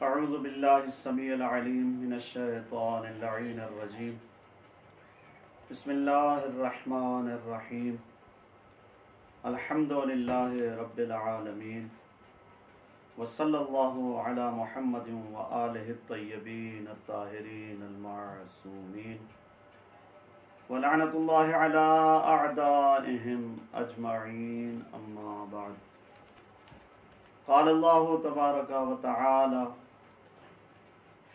اعوذ باللہ السمیع العلیم من الشیطان اللعین الرجیم بسم اللہ الرحمن الرحیم الحمد للہ رب العالمین وصلی اللہ علی محمد وآلہ الطیبین الطاہرین المعصومین ولعنت اللہ علی اعدائہم اجمعین اما بعد قال اللہ تبارک و تعالی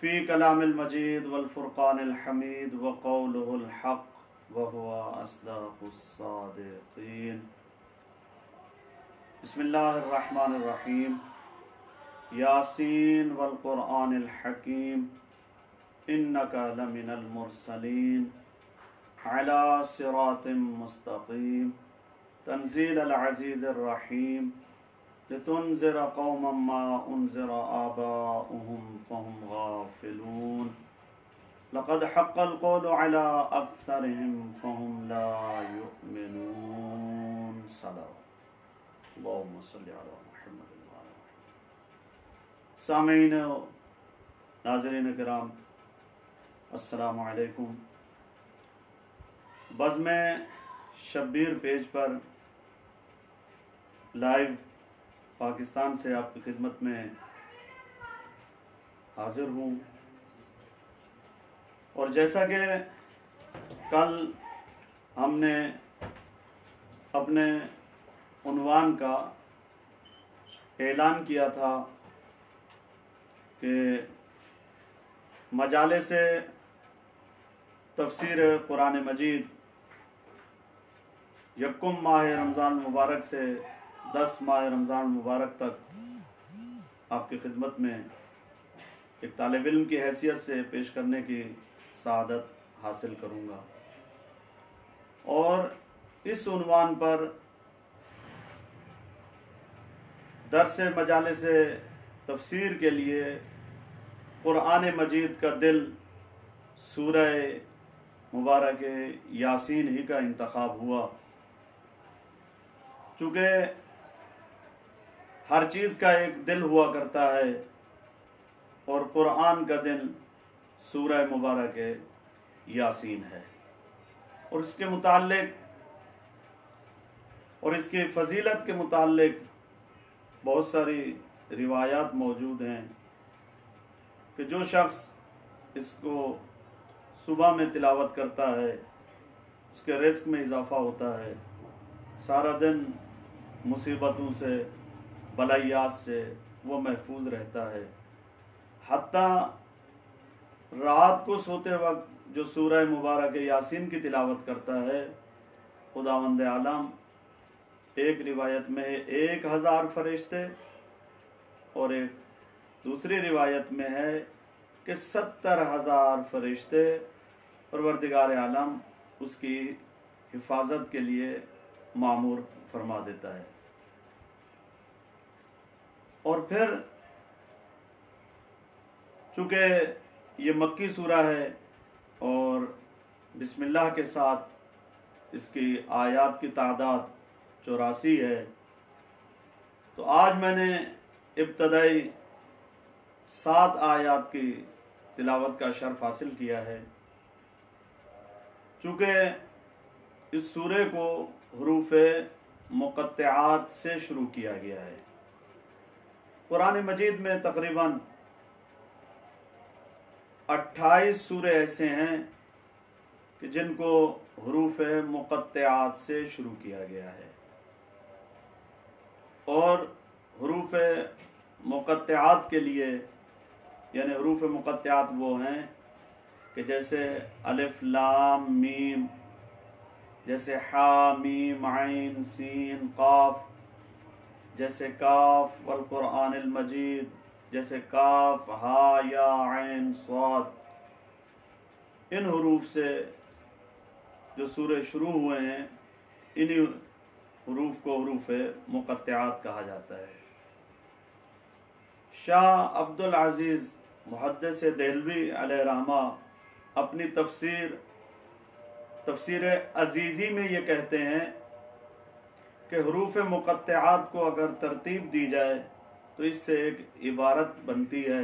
فی کلام المجید والفرقان الحمید وقولہ الحق وهو اصدق الصادقین بسم اللہ الرحمن الرحیم یاسین والقرآن الحکیم انک لمن المرسلین علی صراط مستقیم تنزیل العزیز الرحیم لتنذر قوما ما انذر آباؤهم فهم غافلون لقد حق القول على أكثرهم فهم لا يؤمنون صلوات اللهم صل على محمد وعلى محمد. سامعین و ناظرین کرام السلام علیکم. بزم شبیر پیج پر لائیو پاکستان سے آپ کی خدمت میں حاضر ہوں، اور جیسا کہ کل ہم نے اپنے عنوان کا اعلان کیا تھا کہ مجالس تفسیر قرآن مجید یکم ماہ رمضان مبارک سے 10 ماہ رمضان مبارک تک آپ کی خدمت میں ایک طالب علم کی حیثیت سے پیش کرنے کی سعادت حاصل کروں گا، اور اس عنوان پر درس مجالس تفسیر کے لیے قرآن مجید کا دل سورہ مبارک یاسین ہی کا انتخاب ہوا، چونکہ ہر چیز کا ایک دل ہوا کرتا ہے، اور قرآن کا دل سورہ مبارک یاسین ہے، اور اس کے متعلق اور اس کی فضیلت کے متعلق بہت ساری روایات موجود ہیں کہ جو شخص اس کو صبح میں تلاوت کرتا ہے اس کے رزق میں اضافہ ہوتا ہے، سارا دن مصیبتوں سے بلائیات سے وہ محفوظ رہتا ہے، حتیٰ رات کو سوتے وقت جو سورہ مبارک یاسین کی تلاوت کرتا ہے، خداوند عالم ایک روایت میں 1000 فرشتے، اور ایک دوسری روایت میں ہے کہ 70,000 فرشتے پروردگار عالم اس کی حفاظت کے لیے مامور فرما دیتا ہے. اور پھر چونکہ یہ مکی سورہ ہے اور بسم اللہ کے ساتھ اس کی آیات کی تعداد 84 ہے، تو آج میں نے ابتدائی 7 آیات کی تلاوت کا شرف حاصل کیا ہے، چونکہ اس سورے کو حروف مقطعات سے شروع کیا گیا ہے. قرآن مجید میں تقریباً 28 سورے ایسے ہیں کہ جن کو حروف مقطعات سے شروع کیا گیا ہے، اور حروف مقطعات کے لیے یعنی حروف مقطعات وہ ہیں کہ جیسے الف لام میم، جیسے حا میم عین سین قاف، جیسے کاف والقرآن المجید، جیسے کاف ہا یا عین صاد. ان حروف سے جو سورے شروع ہوئے ہیں انہی حروف کو حروف مقطعات کہا جاتا ہے. شاہ عبد العزیز محدث دہلوی علیہ رحمہ اپنی تفسیر عزیزی میں یہ کہتے ہیں کہ حروف مقطعات کو اگر ترتیب دی جائے تو اس سے ایک عبارت بنتی ہے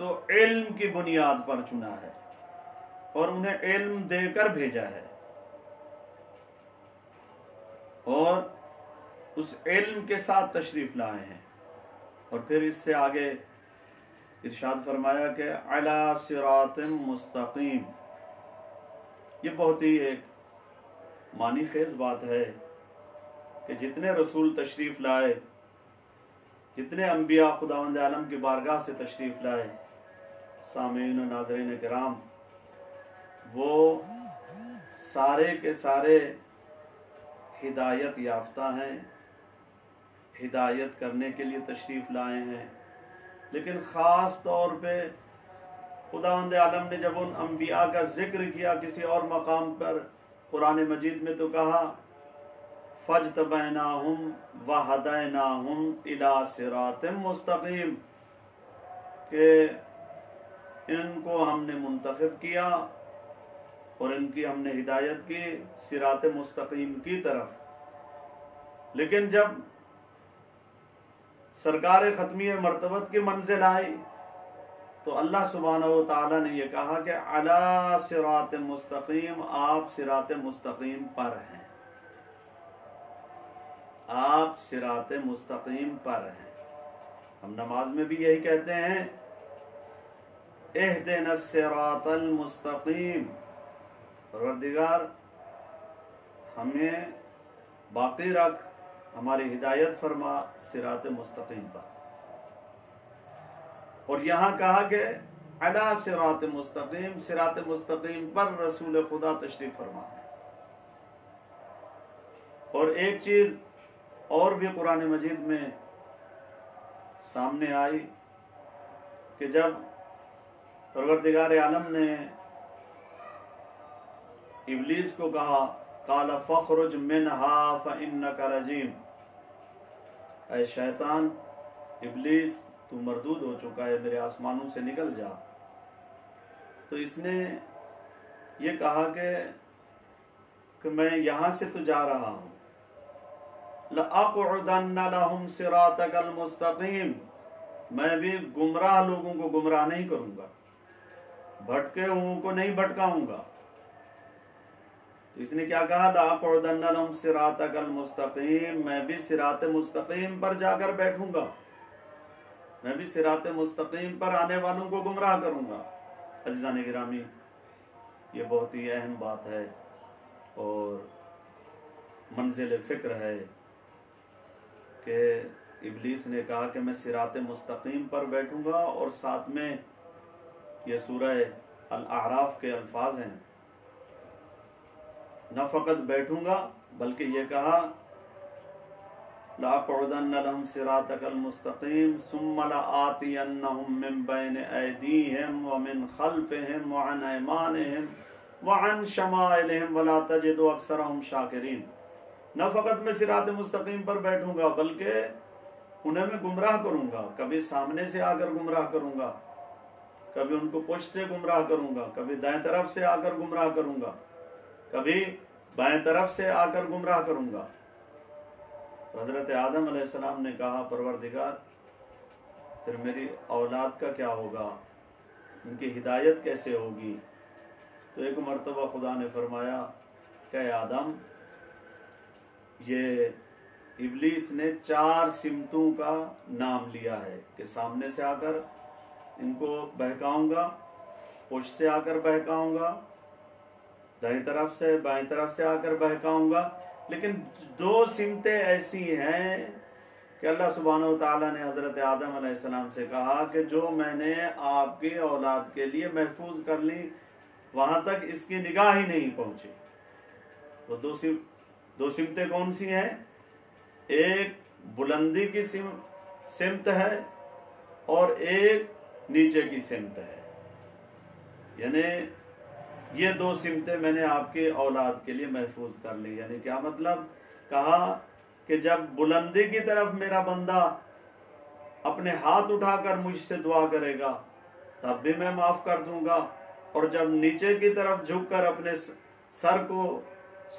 تو علم کی بنیاد پر چنا ہے اور انہیں علم دے کر بھیجا ہے، اور اس علم کے ساتھ تشریف لائے ہیں۔ اور پھر اس سے آگے ارشاد فرمایا کہ علی صراط مستقیم۔ یہ بہت ہی ایک معنی خیز بات ہے کہ جتنے رسول تشریف لائے، جتنے انبیاء خداوند عالم کی بارگاہ سے تشریف لائے، سامعین و ناظرین کرام، وہ سارے کے سارے ہدایت یافتہ ہیں، ہدایت کرنے کے لیے تشریف لائے ہیں۔ لیکن خاص طور پہ خداوند عالم نے جب ان انبیاء کا ذکر کیا کسی اور مقام پر قرآن مجید میں، تو کہا فَاجْتَبَيْنَاهُمْ وَهَدَيْنَاهُمْ إِلَىٰ صِرَاطٍ مُسْتَقِيمٍ، کہ ان کو ہم نے منتخب کیا اور ان کی ہم نے ہدایت کی صراط مستقیم کی طرف۔ لیکن جب سرکار ختمی مرتبت کی منزل آئی تو اللہ سبحانہ و تعالیٰ نے یہ کہا کہ علی صراط مستقیم، آپ صراط مستقیم پر ہیں، آپ صراط مستقیم پر ہیں۔ ہم نماز میں بھی یہی کہتے ہیں اہدنا الصراط المستقیم، پروردگار ہمیں باقی رکھ، ہماری ہدایت فرما صراط مستقیم پر۔ اور یہاں کہا کہ علی صراط مستقیم، صراط مستقیم پر رسول خدا تشریف فرما ہے۔ اور ایک چیز اور بھی قرآن مجید میں سامنے آئی کہ جب پروردگار عالم نے ابلیس کو کہا قال فاخرج منها فإنك رجیم، اے شیطان، ابلیس تو مردود ہو چکا ہے، میرے آسمانوں سے نکل جا، تو اس نے یہ کہا کہ میں یہاں سے تو جا رہا ہوں، لَأَقْعُدَنَّ لَهُمْ صِرَاطَكَ الْمُسْتَقِيمِ، میں بھی گمراہ لوگوں کو گمراہ نہیں کروں گا، بھٹکے ہوں کو نہیں بھٹکاؤں گا۔ اس نے کیا کہا لَأَقْعُدَنَّ لَهُمْ صِرَاطَكَ الْمُسْتَقِيمِ، میں بھی صراط مستقیم پر جا کر بیٹھوں گا، میں بھی صراط مستقیم پر آنے والوں کو گمراہ کروں گا۔ عزیزان گرامی، یہ بہت ہی اہم بات ہے اور منزل فکر ہے کہ ابلیس نے کہا کہ میں صراط مستقیم پر بیٹھوں گا، اور ساتھ میں یہ سورہ الاعراف کے الفاظ ہیں، نہ فقط بیٹھوں گا بلکہ یہ کہا لَأَقْعُدَنَّ لَهُمْ صِرَاطَكَ الْمُسْتَقِيمِ ثُمَّ لَآتِيَنَّهُمْ مِنْ بَيْنِ أَيْدِيهِمْ وَمِنْ خَلْفِهِمْ وَعَنْ أَيْمَانِهِمْ وَعَنْ شَمَائِلِهِمْ وَلَا تَجِدُ أَكْثَرَهُمْ شَاكِرِينَ۔ نہ فقط میں صراط مستقیم پر بیٹھوں گا بلکہ انہیں میں گمراہ کروں گا، کبھی سامنے سے آ کر گمراہ کروں گا، کبھی ان کو پشت سے گمراہ کروں گا، کبھی دائیں طرف سے آ کر گمراہ کروں گا، کبھی بائیں طرف سے آ کر گمراہ کروں گا۔ تو حضرت آدم علیہ السلام نے کہا پروردگار پھر میری اولاد کا کیا ہوگا، ان کی ہدایت کیسے ہوگی؟ تو ایک مرتبہ خدا نے فرمایا کہ اے آدم، یہ ابلیس نے 4 سمتوں کا نام لیا ہے کہ سامنے سے آ کر ان کو بہکاؤں گا، پشت سے آ کر بہکاؤں گا، دائیں طرف سے بائیں طرف سے آ کر بہکاؤں گا۔ لیکن 2 سمتیں ایسی ہیں کہ اللہ سبحانہ و تعالیٰ نے حضرت آدم علیہ السلام سے کہا کہ جو میں نے آپ کی اولاد کے لیے محفوظ کر لی، وہاں تک اس کی نگاہ ہی نہیں پہنچی۔ وہ 2 سمتیں کون سی ہیں؟ ایک بلندی کی سمت ہے اور ایک نیچے کی سمت ہے، یعنی یہ 2 سمتیں میں نے آپ کی اولاد کے لیے محفوظ کر لی۔ یعنی کیا مطلب؟ کہا کہ جب بلندی کی طرف میرا بندہ اپنے ہاتھ اٹھا کر مجھ سے دعا کرے گا تب بھی میں معاف کر دوں گا، اور جب نیچے کی طرف جھک کر اپنے سر کو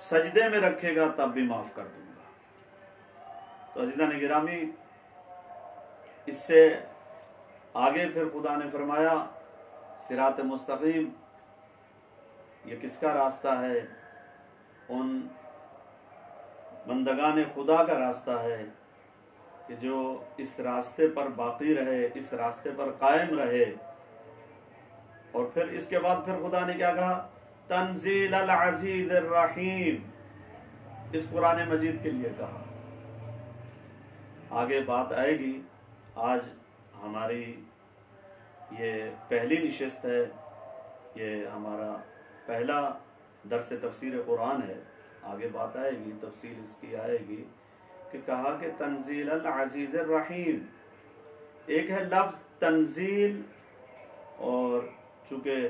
سجدے میں رکھے گا تب بھی معاف کر دوں گا۔ تو عزیزان گرامی، اس سے آگے پھر خدا نے فرمایا صراط مستقیم یہ کس کا راستہ ہے؟ ان بندگان خدا کا راستہ ہے کہ جو اس راستے پر باقی رہے، اس راستے پر قائم رہے۔ اور پھر اس کے بعد پھر خدا نے کیا کہا؟ تنزیل العزیز الرحیم، اس قرآن مجید کے لیے کہا۔ آگے بات آئے گی، آج ہماری یہ پہلی نشست ہے، یہ ہمارا پہلا درس تفسیر قرآن ہے۔ آگے بات آئے گی، تفصیل اس کی آئے گی کہ کہا کہ تنزیل العزیز الرحیم، ایک ہے لفظ تنزیل، اور چونکہ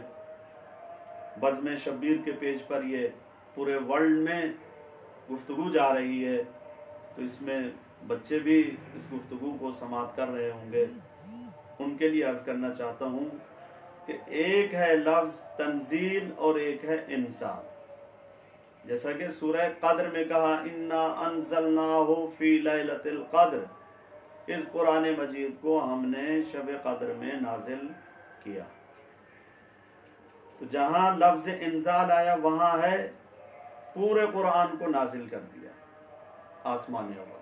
بزم شبیر کے پیج پر یہ پورے ورلڈ میں گفتگو جا رہی ہے، تو اس میں بچے بھی اس گفتگو کو سماعت کر رہے ہوں گے، ان کے لیے عرض کرنا چاہتا ہوں کہ ایک ہے لفظ تنزیل اور ایک ہے انزال۔ جیسا کہ سورہ قدر میں کہا انا انزلناہ فی لیلۃ القدر، اس قرآن مجید کو ہم نے شب قدر میں نازل کیا۔ تو جہاں لفظ انزال آیا وہاں ہے پورے قرآن کو نازل کر دیا آسمان اول،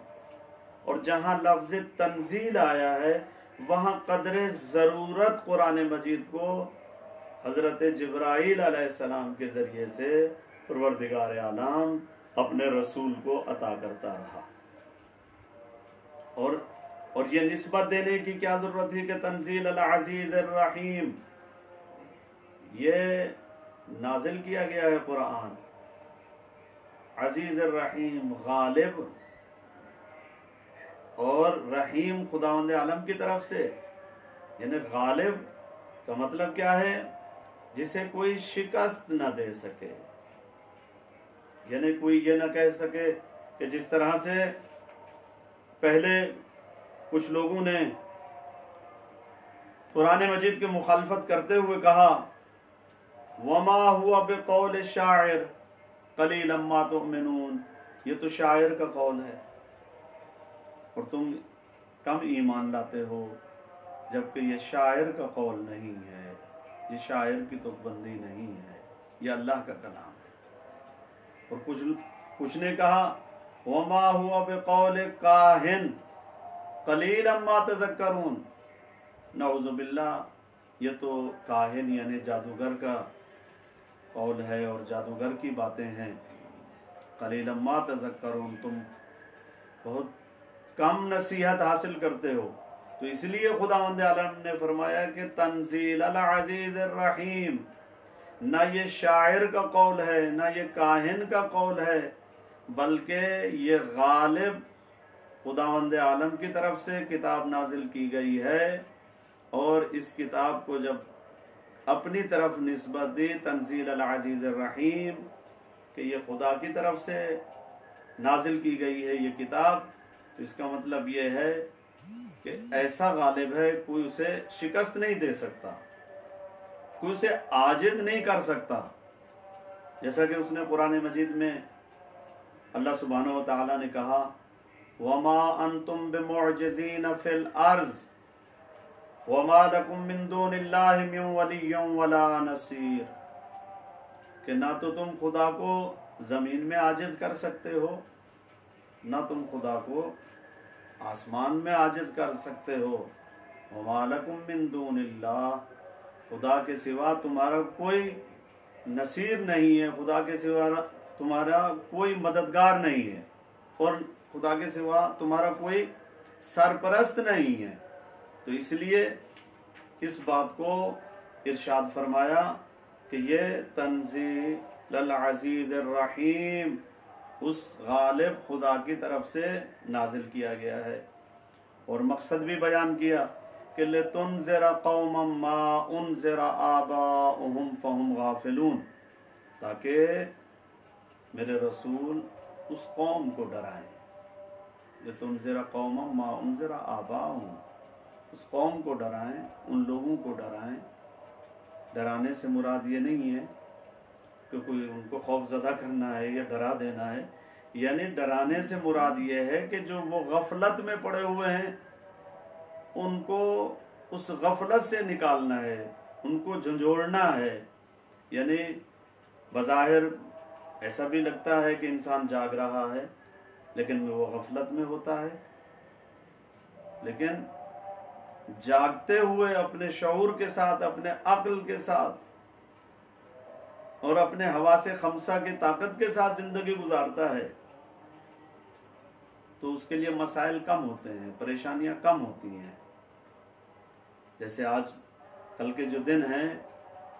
اور جہاں لفظ تنزیل آیا ہے وہاں قدر ضرورت قرآن مجید کو حضرت جبرائیل علیہ السلام کے ذریعے سے پروردگار عالم اپنے رسول کو عطا کرتا رہا۔ اور یہ نسبت دینے کی کیا ضرورت تھی کہ تنزیل العزیز الرحیم، یہ نازل کیا گیا ہے قرآن عزیز الرحیم، غالب اور رحیم خداوند عالم کی طرف سے۔ یعنی غالب کا مطلب کیا ہے؟ جسے کوئی شکست نہ دے سکے، یعنی کوئی یہ نہ کہہ سکے کہ جس طرح سے پہلے کچھ لوگوں نے قرآن مجید کی مخالفت کرتے ہوئے کہا وَمَا هُوَ بِقَوْلِ شَاعِرٍ قَلِيلًا مَا تُؤْمِنُونَ، یہ تو شاعر کا قول ہے اور تم کم ایمان لاتے ہو، جبکہ یہ شاعر کا قول نہیں ہے، یہ شاعر کی تک بندی نہیں ہے، یہ اللہ کا کلام ہے۔ اور کچھ نے کہا وَمَا هُوَ بِقَوْلِ كَاهِنٍ قَلِيلًا مَا تَذَكَّرُونَ، نعوذ باللہ، یہ تو کاہن یعنی جادوگر کا قول ہے اور جادوگر کی باتیں ہیں۔ قلیلا ما تذکرون، تم بہت کم نصیحت حاصل کرتے ہو۔ تو اس لیے خداوند عالم نے فرمایا کہ تنزیل العزیز الرحیم، نہ یہ شاعر کا قول ہے نہ یہ کاہن کا قول ہے، بلکہ یہ غالب خداوند عالم کی طرف سے کتاب نازل کی گئی ہے، اور اس کتاب کو جب اپنی طرف نسبت دی تنزیل العزیز الرحیم کہ یہ خدا کی طرف سے نازل کی گئی ہے یہ کتاب، تو اس کا مطلب یہ ہے کہ ایسا غالب ہے کوئی اسے شکست نہیں دے سکتا، کوئی اسے عاجز نہیں کر سکتا۔ جیسا کہ اس نے قرآن مجید میں اللہ سبحانہ و تعالی نے کہا وَمَا أَنْتُمْ بِمُعْجِزِينَ فِي الْأَرْضِ وَمَا لَكُم مِّن دُونِ اللَّهِ مِن وَلِيٍّ وَلَا نَصِيرٍ، کہ نہ تو تم خدا کو زمین میں عاجز کر سکتے ہو، نہ تم خدا کو آسمان میں عاجز کر سکتے ہو۔ وَمَا لَكُم مِّن دُونِ اللَّهِ، خدا کے سوا تمہارا کوئی نصیر نہیں ہے، خدا کے سوا تمہارا کوئی مددگار نہیں ہے، اور خدا کے سوا تمہارا کوئی سرپرست نہیں ہے۔ تو اس لیے اس بات کو ارشاد فرمایا کہ یہ تنزیل العزیز الرحیم اس غالب خدا کی طرف سے نازل کیا گیا ہے، اور مقصد بھی بیان کیا کہ لِتُنذِرَ قَوْمًا مَا أُنذِرَ آبَاؤُهُمْ فَهُمْ غَافِلُونَ، تاکہ میرے رسول اس قوم کو ڈرائیں۔ لِتُنذِرَ قَوْمًا مَا أُنذِرَ آبَاؤُهُمْ، اس قوم کو ڈرائیں، ان لوگوں کو ڈرائیں۔ ڈرانے سے مراد یہ نہیں ہے کہ کوئی ان کو خوف زدہ کرنا ہے یا ڈرا دینا ہے، یعنی ڈرانے سے مراد یہ ہے کہ جو وہ غفلت میں پڑے ہوئے ہیں ان کو اس غفلت سے نکالنا ہے، ان کو جھنجھوڑنا ہے۔ یعنی بظاہر ایسا بھی لگتا ہے کہ انسان جاگ رہا ہے، لیکن وہ غفلت میں ہوتا ہے، لیکن جاگتے ہوئے اپنے شعور کے ساتھ، اپنے عقل کے ساتھ اور اپنے حواس خمسہ کی طاقت کے ساتھ زندگی گزارتا ہے تو اس کے لیے مسائل کم ہوتے ہیں، پریشانیاں کم ہوتی ہیں۔ جیسے آج کل کے جو دن ہیں،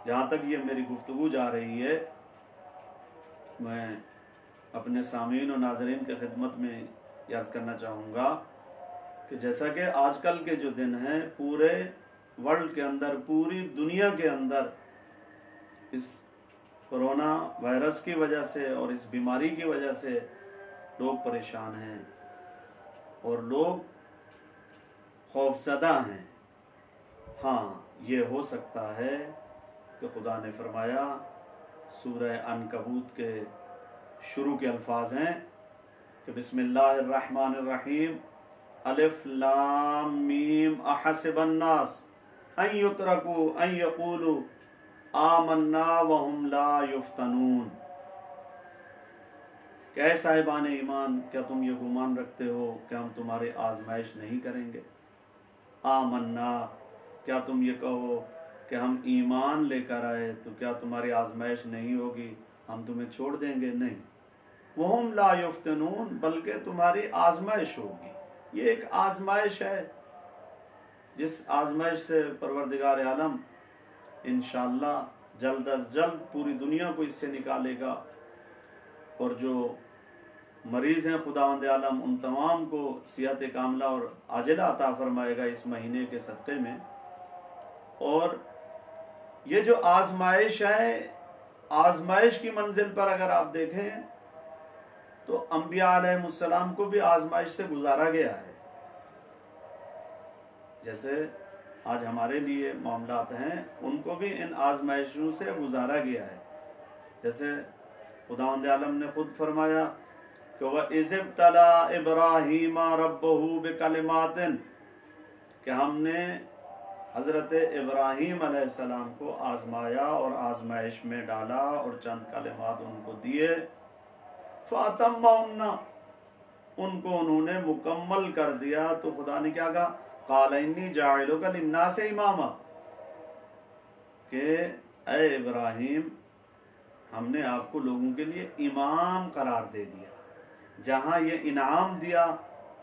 جہاں تک یہ میری گفتگو جا رہی ہے، میں اپنے سامعین و ناظرین کی خدمت میں عرض کرنا چاہوں گا کہ جیسا کہ آج کل کے جو دن ہیں، پورے ورلڈ کے اندر، پوری دنیا کے اندر اس کرونا وائرس کی وجہ سے اور اس بیماری کی وجہ سے لوگ پریشان ہیں اور لوگ خوفزدہ ہیں۔ ہاں، یہ ہو سکتا ہے کہ خدا نے فرمایا، سورہ عنکبوت کے شروع کے الفاظ ہیں کہ بسم اللہ الرحمن الرحیم، الف لام میم احسب الناس ان یترکوا ان یقولوا آمنا وہم لا یفتنون۔ کہ اے صاحبان ایمان، کیا تم یہ گمان رکھتے ہو کہ ہم تمہاری آزمائش نہیں کریں گے؟ آمنا، کیا تم یہ کہو کہ ہم ایمان لے کر آئے تو کیا تمہاری آزمائش نہیں ہوگی، ہم تمہیں چھوڑ دیں گے؟ نہیں، وہم لا یفتنون، بلکہ تمہاری آزمائش ہوگی۔ یہ ایک آزمائش ہے، جس آزمائش سے پروردگار عالم انشاءاللہ جلد از جلد پوری دنیا کو اس سے نکالے گا، اور جو مریض ہیں خداوند عالم ان تمام کو صحت کاملہ اور عاجلہ عطا فرمائے گا اس مہینے کے صدقے میں۔ اور یہ جو آزمائش ہے، آزمائش کی منزل پر اگر آپ دیکھیں تو انبیاء علیہ السلام کو بھی آزمائش سے گزارا گیا ہے۔ جیسے آج ہمارے لیے معاملات ہیں، ان کو بھی ان آزمائشوں سے گزارا گیا ہے۔ جیسے خداوند عالم نے خود فرمایا کہ وَإِذِ ابْتَلَىٰ إِبْرَاهِيمَ رَبُّهُ بِكَلِمَاتٍ، کہ ہم نے حضرت ابراہیم علیہ السلام کو آزمایا اور آزمائش میں ڈالا اور چند کلمات ان کو دیے، فَأَتَمَّهُنَّ، ان کو انہوں نے مکمل کر دیا۔ تو خدا نے کیا کہا؟ قَالَ إِنِّي جَاعِلُكَ لِلنَّاسِ إِمَامًا، کہ اے ابراہیم، ہم نے آپ کو لوگوں کے لیے امام قرار دے دیا۔ جہاں یہ انعام دیا،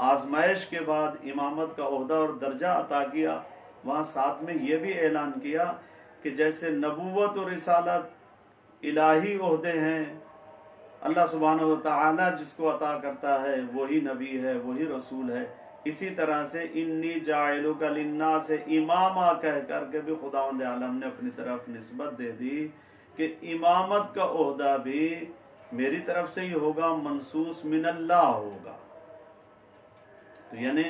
آزمائش کے بعد امامت کا عہدہ اور درجہ عطا کیا، وہاں ساتھ میں یہ بھی اعلان کیا کہ جیسے نبوت اور رسالت الہی عہدے ہیں، اللہ سبحانہ و تعالی جس کو عطا کرتا ہے وہی نبی ہے، وہی رسول ہے، اسی طرح سے انی جاعلک للناس اماما کہہ کر کے بھی خداوند عالم نے اپنی طرف نسبت دے دی کہ امامت کا عہدہ بھی میری طرف سے ہی ہوگا، منصوص من اللہ ہوگا۔ تو یعنی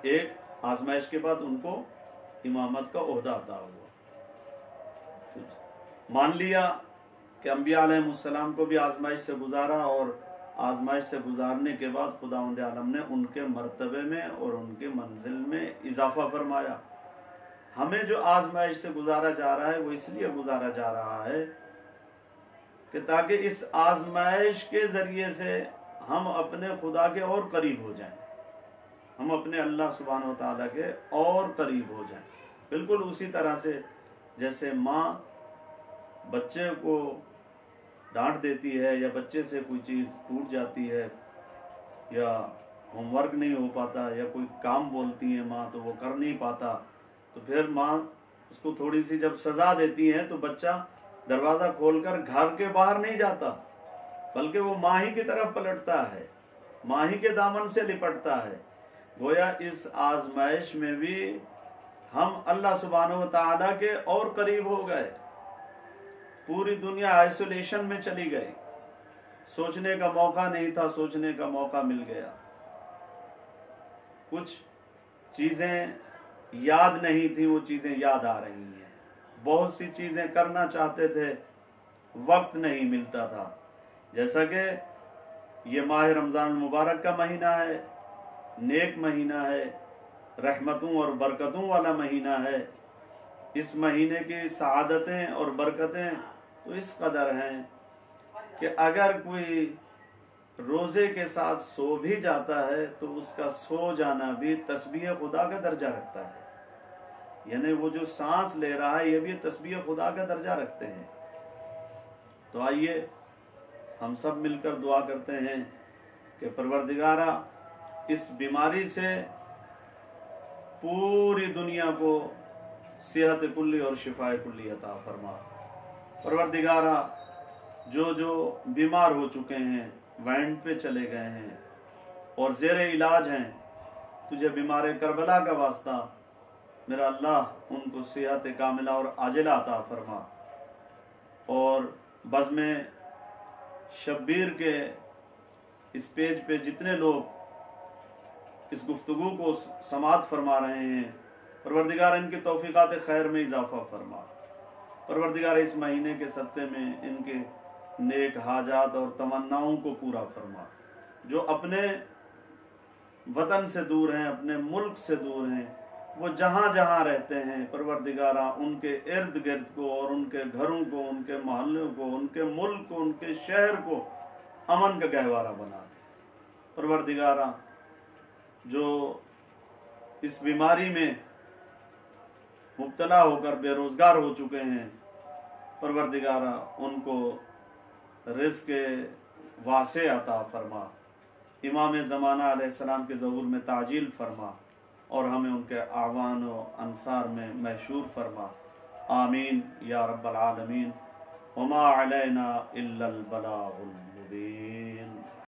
ایک آزمائش کے بعد ان کو امامت کا عہدہ عطا ہوا۔ مان لیا کہ انبیاء علیہ السلام کو بھی آزمائش سے گزارا، اور آزمائش سے گزارنے کے بعد خداوند عالم نے ان کے مرتبے میں اور ان کے منزل میں اضافہ فرمایا۔ ہمیں جو آزمائش سے گزارا جا رہا ہے وہ اس لیے گزارا جا رہا ہے کہ تاکہ اس آزمائش کے ذریعے سے ہم اپنے خدا کے اور قریب ہو جائیں، ہم اپنے اللہ سبحانہ و تعالیٰ کے اور قریب ہو جائیں۔ بالکل اسی طرح سے جیسے ماں بچے کو ڈانٹ دیتی ہے، یا بچے سے کوئی چیز ٹوٹ جاتی ہے، یا ہوم ورک نہیں ہو پاتا، یا کوئی کام بولتی ہے ماں تو وہ کر نہیں پاتا، تو پھر ماں اس کو تھوڑی سی جب سزا دیتی ہے تو بچہ دروازہ کھول کر گھر کے باہر نہیں جاتا، بلکہ وہ ماں ہی کی طرف پلٹتا ہے، ماں ہی کے دامن سے لپٹتا ہے۔ گویا اس آزمائش میں بھی ہم اللہ سبحانہ و تعالیٰ کے اور قریب ہو گئے۔ پوری دنیا آئسولیشن میں چلی گئی، سوچنے کا موقع نہیں تھا، سوچنے کا موقع مل گیا۔ کچھ چیزیں یاد نہیں تھی، وہ چیزیں یاد آ رہی ہیں۔ بہت سی چیزیں کرنا چاہتے تھے، وقت نہیں ملتا تھا۔ جیسا کہ یہ ماہ رمضان المبارک کا مہینہ ہے، نیک مہینہ ہے، رحمتوں اور برکتوں والا مہینہ ہے، اس مہینے کی سعادتیں اور برکتیں تو اس قدر ہیں کہ اگر کوئی روزے کے ساتھ سو بھی جاتا ہے تو اس کا سو جانا بھی تسبیح خدا کا درجہ رکھتا ہے، یعنی وہ جو سانس لے رہا ہے یہ بھی تسبیح خدا کا درجہ رکھتے ہیں۔ تو آئیے ہم سب مل کر دعا کرتے ہیں کہ پروردگارہ اس بیماری سے پوری دنیا کو صحت کلی اور شفاء کلی عطا فرما۔ پروردگارہ جو بیمار ہو چکے ہیں، وینٹ پہ چلے گئے ہیں اور زیر علاج ہیں، تجھے بیمار کربلا کا واسطہ میرا اللہ ان کو صحت کاملہ اور عاجلہ عطا فرما، اور بزم شبیر کے اس پیج پہ جتنے لوگ اس گفتگو کو سماعت فرما رہے ہیں، پروردگار ان کی توفیقات خیر میں اضافہ فرما۔ پروردگار اس مہینے کے صدقے میں ان کے نیک حاجات اور تمناؤں کو پورا فرما۔ جو اپنے وطن سے دور ہیں، اپنے ملک سے دور ہیں، وہ جہاں جہاں رہتے ہیں پروردگارہ ان کے ارد گرد کو اور ان کے گھروں کو، ان کے محلوں کو، ان کے ملک کو، ان کے شہر کو امن کا گہوارہ بنا دے۔ پروردگارہ جو اس بیماری میں مبتلا ہو کر بے روزگار ہو چکے ہیں، پروردگارہ ان کو رزق واسع عطا فرما، امام زمانہ علیہ السلام کے ظہور میں تعجیل فرما، اور ہمیں ان کے اعوان و انصار میں محشور فرما۔ آمین یا رب العالمین۔ وما علینا الا البلاغ المبین۔